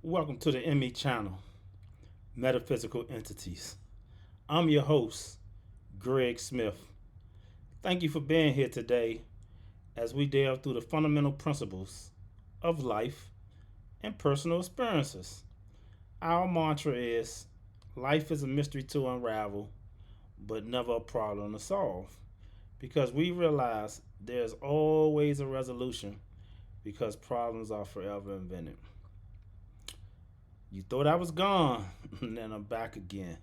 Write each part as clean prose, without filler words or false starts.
Welcome to the M.E Channel, Metaphysical Entities. I'm your host, Greg Smith. Thank you for being here today as we delve through the fundamental principles of life and personal experiences. Our mantra is life is a mystery to unravel, but never a problem to solve. Because we realize there's always a resolution because problems are forever invented. You thought I was gone, and then I'm back again.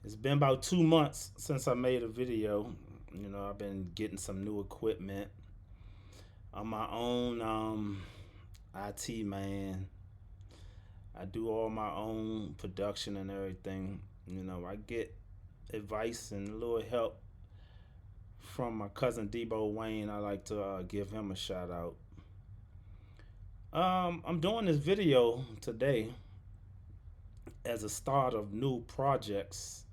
It's been about 2 months since I made a video. I've been getting some new equipment. I'm my own IT man. I do all my own production and everything. I get advice and a little help from my cousin Debo Wayne. I like to give him a shout out. I'm doing this video today as a start of new projects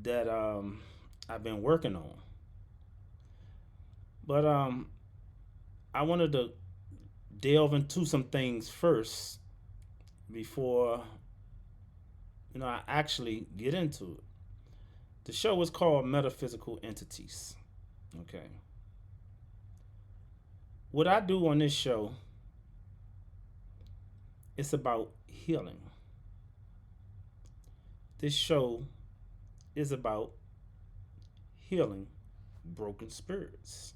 that I've been working on. But I wanted to delve into some things first before I actually get into it. The show is called Metaphysical Entities. Okay. What I do on this show is about healing. This show is about healing broken spirits.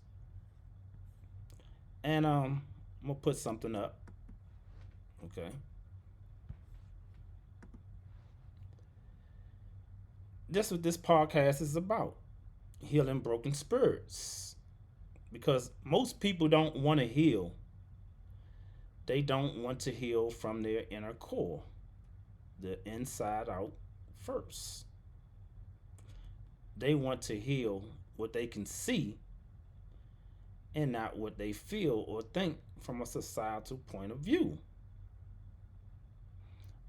And I'm gonna put something up. Okay. This what this podcast is about. Healing broken spirits. Because most people don't want to heal. They don't want to heal from their inner core. The inside out first. They want to heal what they can see and not what they feel or think from a societal point of view.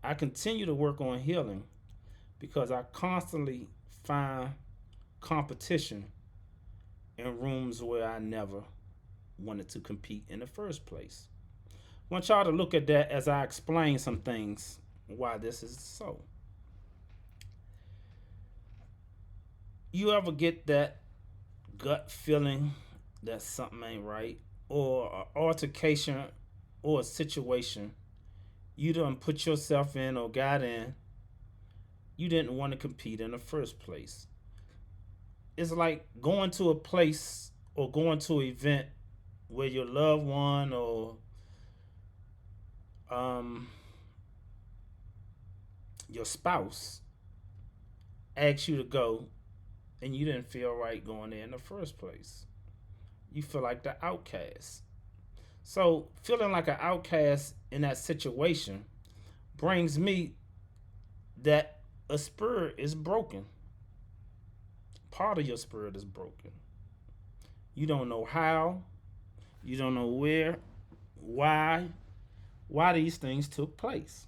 I continue to work on healing because I constantly find competition in rooms where I never wanted to compete in the first place. I want y'all to look at that as I explain some things why this is so. You ever get that gut feeling that something ain't right, or an altercation or a situation you done put yourself in or got in, you didn't want to compete in the first place? It's like going to a place or going to an event where your loved one or um, your spouse asks you to go and you didn't feel right going there in the first place. You feel like the outcast. So, feeling like an outcast in that situation brings me that a spirit is broken. Part of your spirit is broken. You don't know how, you don't know where, why these things took place.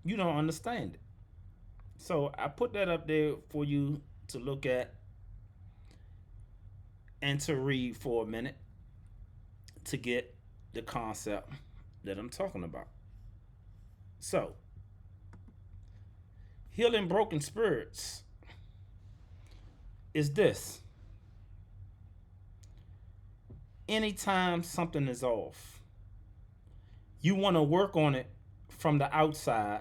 You don't understand it. So, I put that up there for you to look at and to read for a minute to get the concept that I'm talking about. So, healing broken spirits is this: anytime something is off, you want to work on it from the outside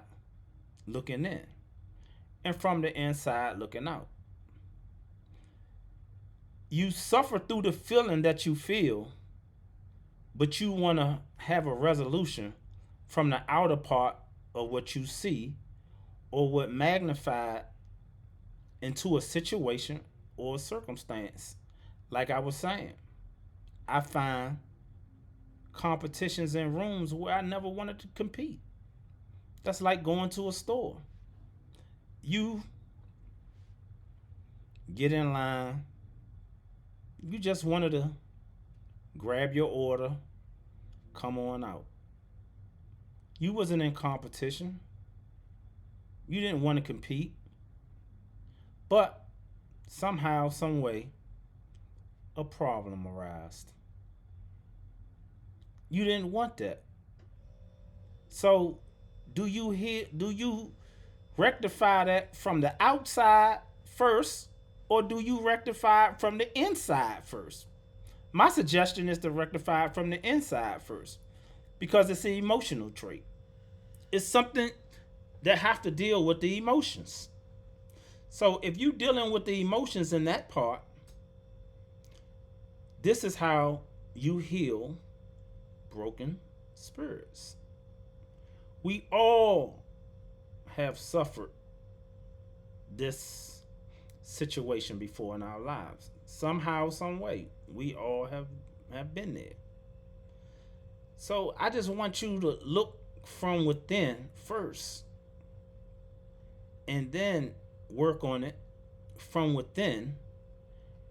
looking in and from the inside looking out. You suffer through the feeling that you feel, but you want to have a resolution from the outer part of what you see or what magnified into a situation or a circumstance. Like I was saying, I find competitions in rooms where I never wanted to compete. That's like going to a store. You get in line, you just wanted to grab your order, come on out. You wasn't in competition. You didn't want to compete. But somehow, some way, a problem arose. You didn't want that. So do you rectify that from the outside first, or do you rectify it from the inside first? My suggestion is to rectify it from the inside first, because it's an emotional trait. It's something that have to deal with the emotions. So if you dealing with the emotions in that part, this is how you heal broken spirits. We all have suffered this situation before in our lives. Somehow, some way, we all have been there. So I just want you to look from within first, and then work on it from within,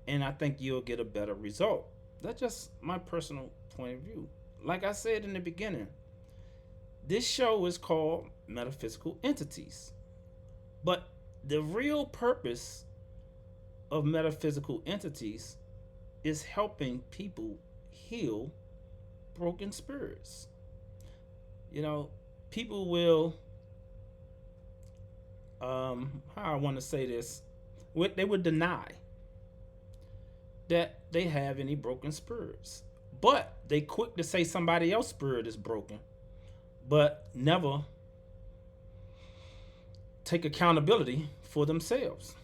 and I think you'll get a better result. That's just my personal point of view. Like I said in the beginning, this show is called Metaphysical Entities. But the real purpose of metaphysical entities is helping people heal broken spirits. You know, people will, how I want to say this, they would deny that they have any broken spirits. But they quick to say somebody else's spirit is broken, but never take accountability for themselves.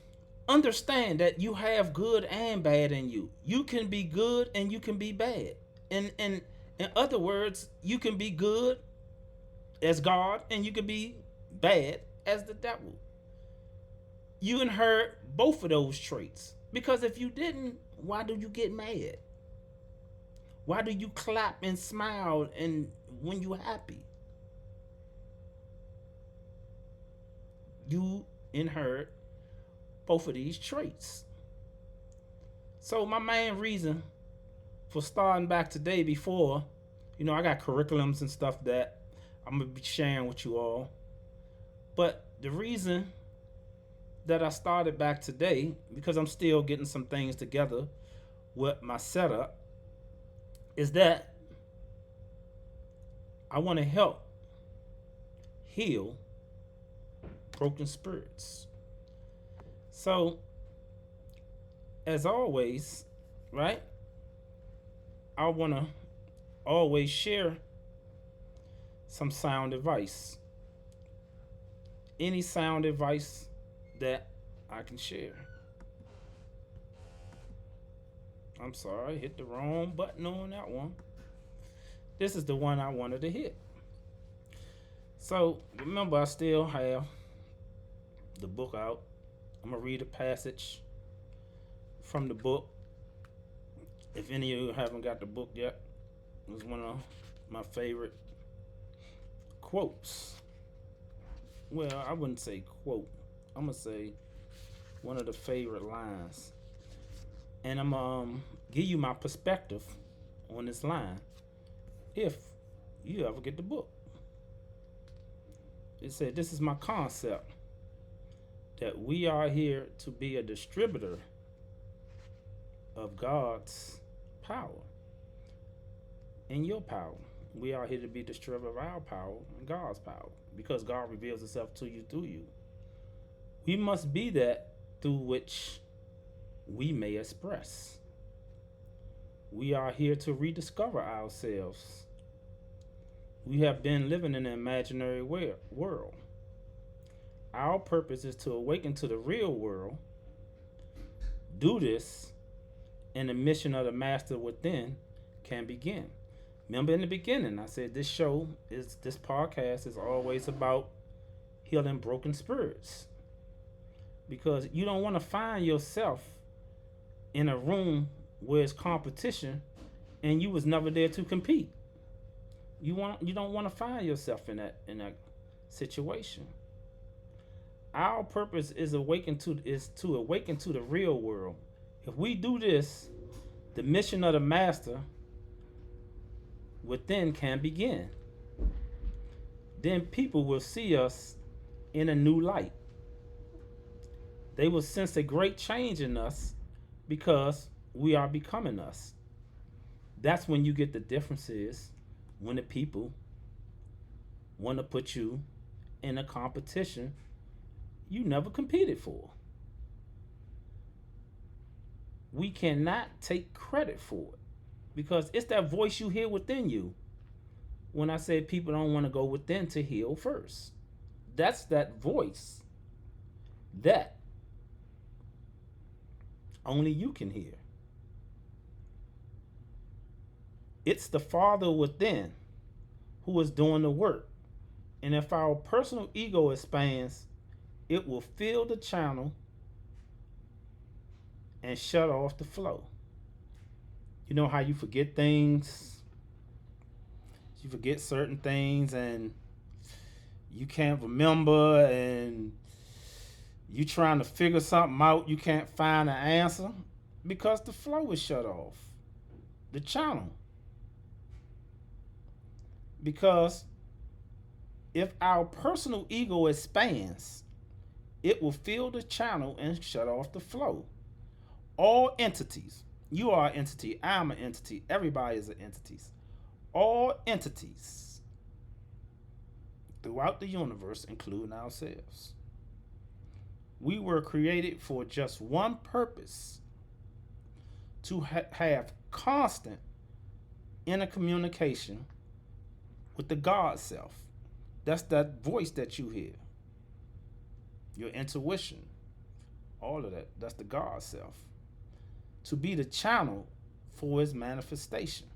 Understand that you have good and bad in you. You can be good and you can be bad. In other words, you can be good as God and you can be bad as the devil. You inherit both of those traits. Because if you didn't, why do you get mad? Why do you clap and smile and when you're happy? You inherit both of these traits. So my main reason for starting back today, before, I got curriculums and stuff that I'm gonna be sharing with you all. But the reason that I started back today, because I'm still getting some things together with my setup, is that I want to help heal broken spirits. So, as always, right, I want to always share some sound advice. Any sound advice that I can share. I'm sorry, I hit the wrong button on that one. This is the one I wanted to hit. So remember, I still have the book out. I'm going to read a passage from the book. If any of you haven't got the book yet, it's one of my favorite quotes. Well, I wouldn't say quote. I'm going to say one of the favorite lines. And I'm give you my perspective on this line if you ever get the book. It said, this is my concept, that we are here to be a distributor of God's power and your power. We are here to be distributor of our power and God's power, because God reveals himself to you through you. We must be that through which we may express. We are here to rediscover ourselves. We have been living in an imaginary world. Our purpose is to awaken to the real world. Do this, and the mission of the master within can begin. Remember, in the beginning, I said this podcast is always about healing broken spirits. Because you don't want to find yourself in a room where it's competition and you was never there to compete. You don't want to find yourself in that situation. Our purpose is to awaken to the real world. If we do this, the mission of the master within can begin. Then people will see us in a new light. They will sense a great change in us because we are becoming us. That's when you get the differences when the people want to put you in a competition you never competed for. We cannot take credit for it because it's that voice you hear within you. When I said people don't want to go within to heal first, that's that voice that only you can hear. It's the Father within who is doing the work. And if our personal ego expands, it will fill the channel and shut off the flow. You know how you forget things? You forget certain things and you can't remember, and you trying to figure something out, you can't find an answer because the flow is shut off. The channel. Because if our personal ego expands, it will fill the channel and shut off the flow. All entities, you are an entity, I'm an entity, everybody is an entity. All entities throughout the universe, including ourselves, we were created for just one purpose: to have constant inner communication with the God self. That's that voice that you hear, your intuition, all of that. That's the God self. To be the channel for his manifestation.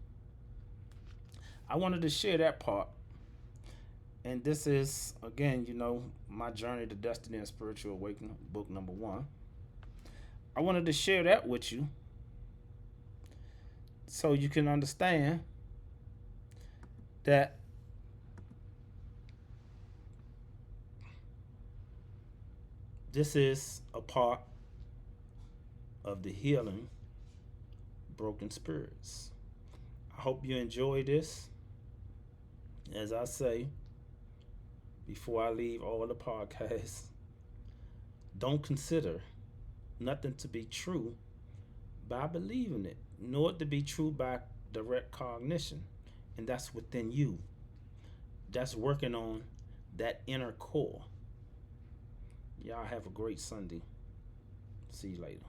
I wanted to share that part. And this is, again, my journey to destiny and spiritual awakening, book number 1. I wanted to share that with you so you can understand that this is a part of the healing broken spirits. I hope you enjoy this. As I say, before I leave all the podcasts, don't consider nothing to be true by believing it, nor to be true by direct cognition. And that's within you. That's working on that inner core. Y'all have a great Sunday. See you later.